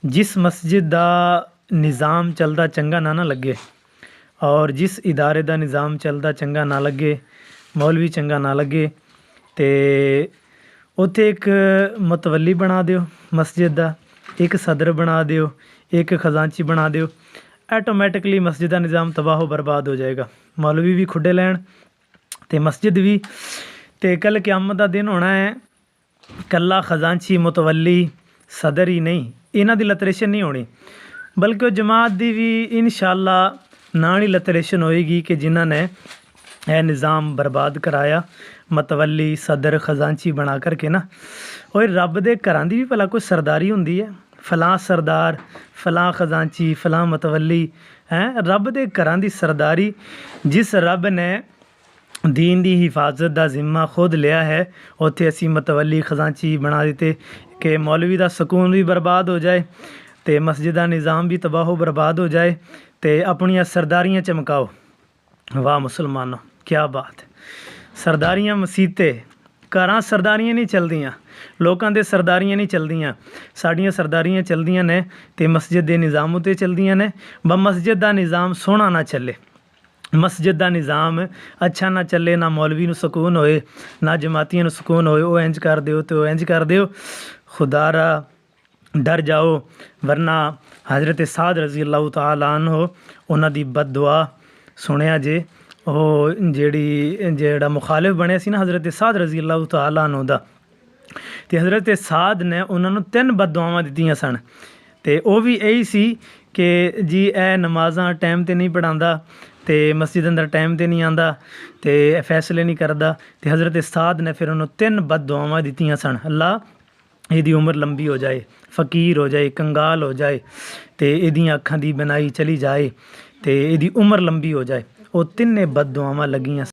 जिस मस्जिद दा निज़ाम चलदा चंगा ना लगे और जिस इदारे दा निज़ाम चलदा चंगा ना लगे, मौलवी चंगा ना लगे, तो उत्थे एक मतवली बना दिओ मस्जिद दा, एक सदर बना दिओ, एक खजांची बना दिओ। ऐटोमैटिकली मस्जिद का निज़ाम तबाह बर्बाद हो जाएगा। मौलवी भी खुडे लैन ते मस्जिद भी। तो कल क़यामत का दिन होना है, कला खजांची मुतवली सदर ही नहीं, इन्हां दी लतरेशन नहीं होनी, बल्कि जमात की भी इंशाअल्लाह नाल ही लतरेशन होएगी कि जिन्हां ने यह निज़ाम बर्बाद कराया, मतवली सदर खजांची बना करके ना। और रब दे घरां दी भी भला कोई सरदारी हुंदी है, फलां सरदार, फलां खजांची, फलां मतवली हैं। रब दे घरां दी सरदारी, जिस रब ने दीन दी हिफाजत का जिम्मा खुद लिया है, उत्थे असी मतवली खजांची बना देते कि मौलवी का सकून भी बर्बाद हो जाए, तो मस्जिद का निज़ाम भी तबाह बर्बाद हो जाए, तो अपनियां सरदारियाँ चमकाओ। वाह मुसलमानों, क्या बात है। सरदारियाँ मसीते घरां सरदारियाँ नहीं चलदियाँ, लोगों के सरदारियाँ नहीं चलदियाँ, साड़ियाँ सरदारियाँ चलदियाँ ने तो मस्जिद के निज़ाम उत्ते चलदियाँ ने। ब मस्जिद का निज़ाम सोहना ना चले, मस्जिद का निज़ाम अच्छा ना चले, ना मौलवी नूं सुकून होए, ना जमातियां नूं सुकून होए, वो इंज कर दिओ तो इंज कर दिओ। खुदारा डर जाओ, वरना हज़रत साद रज़ी अल्लाह तआला अन्हु उन्हां दी बददुआ सुनिया जे, ਉਹ ਜਿਹੜਾ ਮੁਖਾਲਿਫ ਬਣਿਆ ਸੀ ਨਾ हज़रत साद रज़ी अल्लाह तआला अन्हु ਦਾ, ਤੇ हज़रत साद ने ਉਹਨਾਂ ਨੂੰ 3 ਬਦਦੁਆਵਾਂ ਦਿੱਤੀਆਂ ਸਨ। ਤੇ ਉਹ ਵੀ ਇਹੀ ਸੀ ਕਿ ਜੀ ਇਹ ਨਮਾਜ਼ਾਂ ਟਾਈਮ 'ਤੇ ਨਹੀਂ ਪੜ੍ਹਾਉਂਦਾ, ਤੇ ਮਸਜਿਦ ਅੰਦਰ ਟਾਈਮ 'ਤੇ ਨਹੀਂ ਆਉਂਦਾ, ਤੇ ਇਹ ਫੈਸਲੇ ਨਹੀਂ ਕਰਦਾ। ਤੇ हज़रत साद ने फिर ਉਹਨੂੰ 3 ਬਦਦੁਆਵਾਂ ਦਿੱਤੀਆਂ ਸਨ, ਅੱਲਾ ਇਹਦੀ ਉਮਰ ਲੰਬੀ ਹੋ ਜਾਏ, फ़कीर हो जाए, कंगाल हो जाए, तो ਇਹਦੀਆਂ ਅੱਖਾਂ ਦੀ ਬਣਾਈ चली जाए, तो ਇਹਦੀ उम्र लंबी हो जाए। वो 3 बददुआवां लगियां।